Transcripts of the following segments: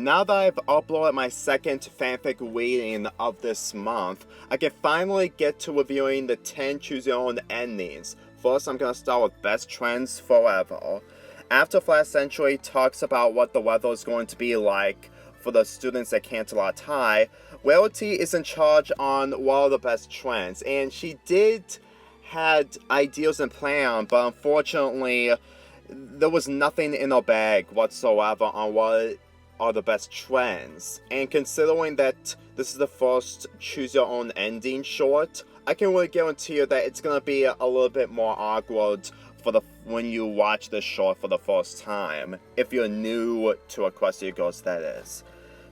Now that I've uploaded my second fanfic reading of this month, I can finally get to reviewing the 10 choose your own endings. First, I'm gonna start with Best Trends Forever. After Flash Century talks about what the weather is going to be like for the students at Canterlot High, Rarity is in charge on what are the best trends, and she did had ideas and plan, but unfortunately, there was nothing in her bag whatsoever on what are the best trends. And considering that this is the first choose your own ending short, I can really guarantee you that it's gonna be a little bit more awkward when you watch this short for the first time, if you're new to Equestria Girls, that is.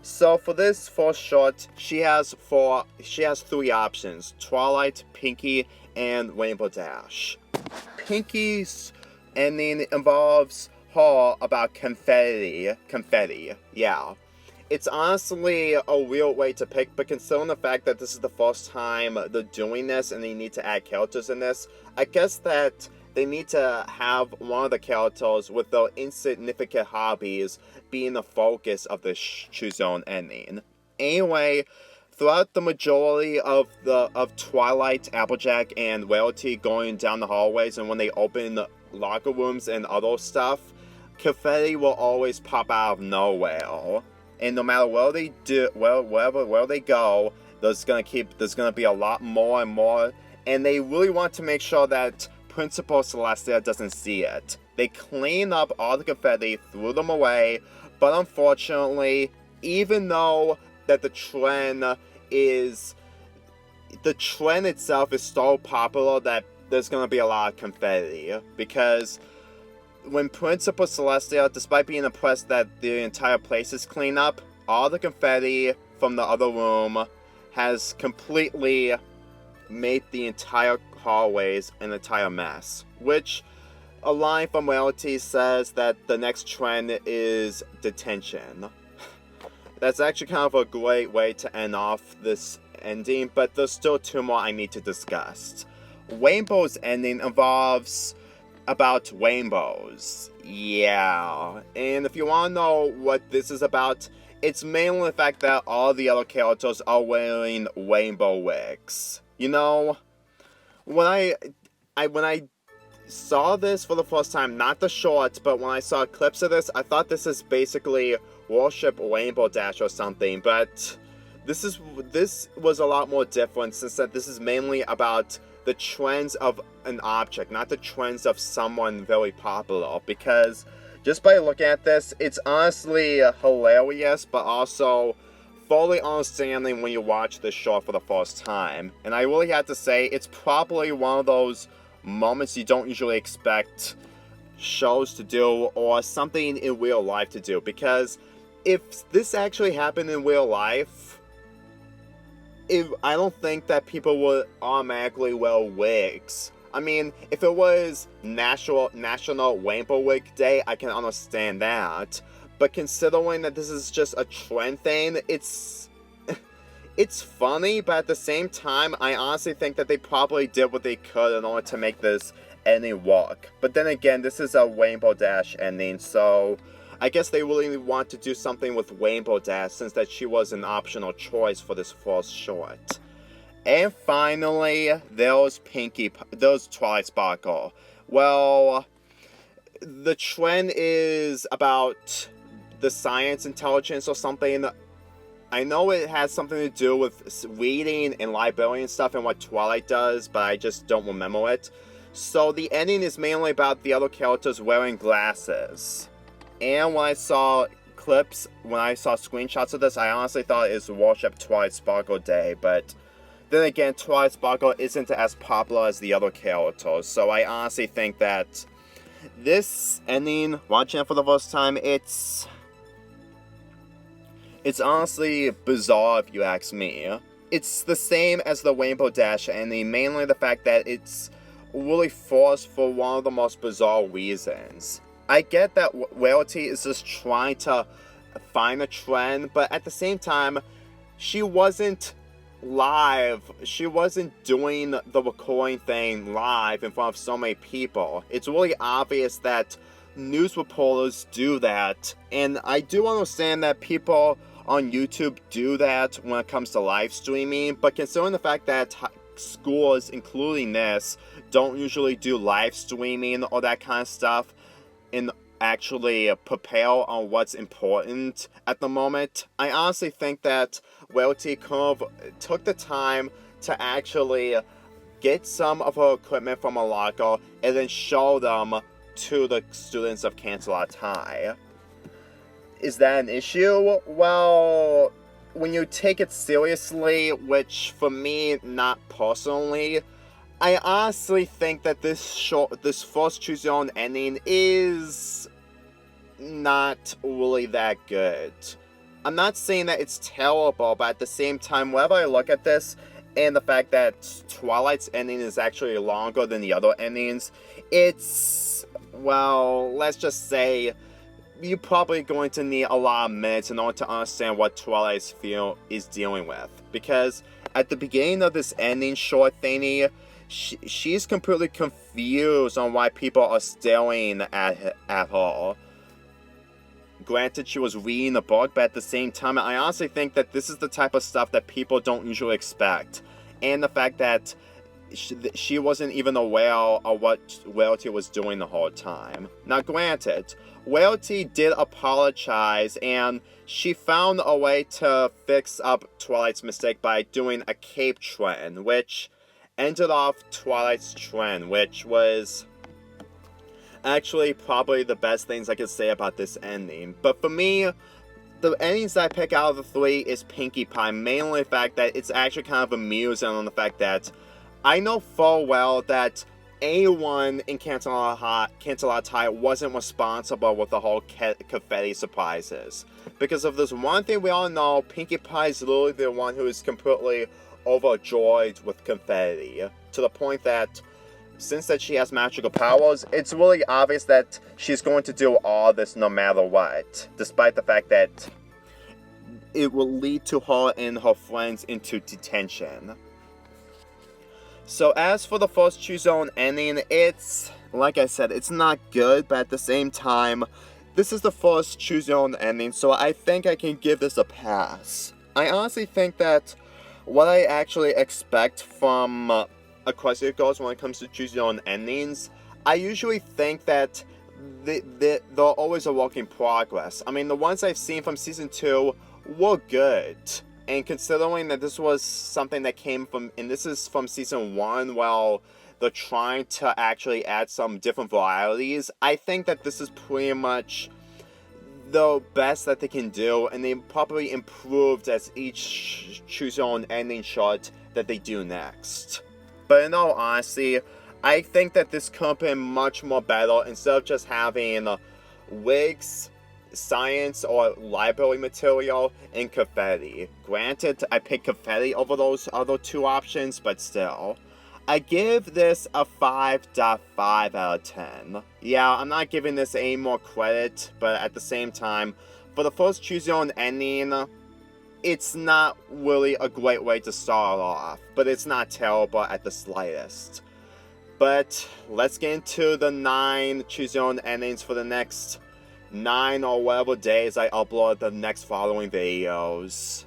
So for this first short, she has 3 options: Twilight, Pinky, and Rainbow Dash. Pinky's ending involves her about confetti, yeah. It's honestly a weird way to pick, but considering the fact that this is the first time they're doing this and they need to add characters in this, I guess that they need to have one of the characters with their insignificant hobbies being the focus of the choose your own ending. Anyway, throughout the majority of Twilight, Applejack, and Rarity going down the hallways, and when they open locker rooms and other stuff, confetti will always pop out of nowhere. And no matter where they where they go, there's gonna be a lot more and more. And they really want to make sure that Principal Celestia doesn't see it. They clean up all the confetti, threw them away, but unfortunately, even though that the trend itself is so popular that there's gonna be a lot of confetti, because when Principal Celestia, despite being impressed that the entire place is cleaned up, all the confetti from the other room has completely made the entire hallways an entire mess. Which, a line from Rarity says that the next trend is detention. That's actually kind of a great way to end off this ending, but there's still 2 more I need to discuss. Rainbow's ending involves about rainbows. Yeah. And if you want to know what this is about, it's mainly the fact that all the other characters are wearing rainbow wigs. You know, when I saw this for the first time, not the short, but when I saw clips of this, I thought this is basically Worship Rainbow Dash or something, but this was a lot more different, since that this is mainly about the trends of an object, not the trends of someone very popular, because just by looking at this, it's honestly hilarious, but also fully understanding when you watch this show for the first time. And I really have to say, it's probably one of those moments you don't usually expect shows to do, or something in real life to do, because if this actually happened in real life, I don't think that people would automatically wear wigs. I mean, if it was National Rainbow Wig Day, I can understand that. But considering that this is just a trend thing, it's funny, but at the same time, I honestly think that they probably did what they could in order to make this ending work. But then again, this is a Rainbow Dash ending, so I guess they really want to do something with Rainbow Dash, since that she was an optional choice for this first short. And finally, there's Twilight Sparkle. Well, the trend is about the science intelligence or something. I know it has something to do with reading and librarian stuff and what Twilight does, but I just don't remember it. So the ending is mainly about the other characters wearing glasses. And when I saw screenshots of this, I honestly thought it was Worship Twilight Sparkle Day, but then again, Twilight Sparkle isn't as popular as the other characters, so I honestly think that this ending, watching it for the first time, it's honestly bizarre if you ask me. It's the same as the Rainbow Dash ending, mainly the fact that it's really forced for one of the most bizarre reasons. I get that Rarity is just trying to find a trend, but at the same time, she wasn't live. She wasn't doing the recording thing live in front of so many people. It's really obvious that news reporters do that, and I do understand that people on YouTube do that when it comes to live streaming, but considering the fact that schools, including this, don't usually do live streaming or that kind of stuff and actually prepare on what's important at the moment, I honestly think that Welty could have took the time to actually get some of her equipment from a locker and then show them to the students of Canterlot High. Is that an issue? Well, when you take it seriously, which for me, not personally, I honestly think that this first Choose Your Own ending is not really that good. I'm not saying that it's terrible, but at the same time, whenever I look at this, and the fact that Twilight's ending is actually longer than the other endings, it's, well, let's just say, you're probably going to need a lot of minutes in order to understand what Twilight's feel is dealing with. Because at the beginning of this ending short thingy, she's completely confused on why people are staring at her. Granted, she was reading the book, but at the same time, I honestly think that this is the type of stuff that people don't usually expect. And the fact that she wasn't even aware of what Welty was doing the whole time. Now, granted, Welty did apologize, and she found a way to fix up Twilight's mistake by doing a cape trend, which ended off Twilight's trend, which was actually probably the best things I could say about this ending. But for me, the endings that I pick out of the three is Pinkie Pie, mainly the fact that it's actually kind of amusing on the fact that I know full well that anyone in Canterlot High wasn't responsible with the whole confetti surprises. Because of this one thing we all know, Pinkie Pie is literally the one who is completely overjoyed with confetti. To the point that, since that she has magical powers, it's really obvious that she's going to do all this no matter what. Despite the fact that it will lead to her and her friends into detention. So as for the first Choose Your Own ending, it's, like I said, it's not good, but at the same time, this is the first Choose Your Own ending, so I think I can give this a pass. I honestly think that what I actually expect from Equestria Girls when it comes to Choose Your Own endings, I usually think that they're always a work in progress. I mean, the ones I've seen from Season 2 were good. And considering that this was something that came from, and this is from Season 1, well, they're trying to actually add some different varieties, I think that this is pretty much the best that they can do, and they probably improved as each Choose Your Own ending shot that they do next. But in all honesty, I think that this could have been much more better instead of just having wigs, science or library material, and confetti. Granted, I picked confetti over those other two options, but still. I give this a 5.5 out of 10. Yeah, I'm not giving this any more credit, but at the same time, for the first Choose Your Own ending, it's not really a great way to start off, but it's not terrible at the slightest. But let's get into the 9 Choose Your Own endings for the next 9 or whatever days I upload the next following videos.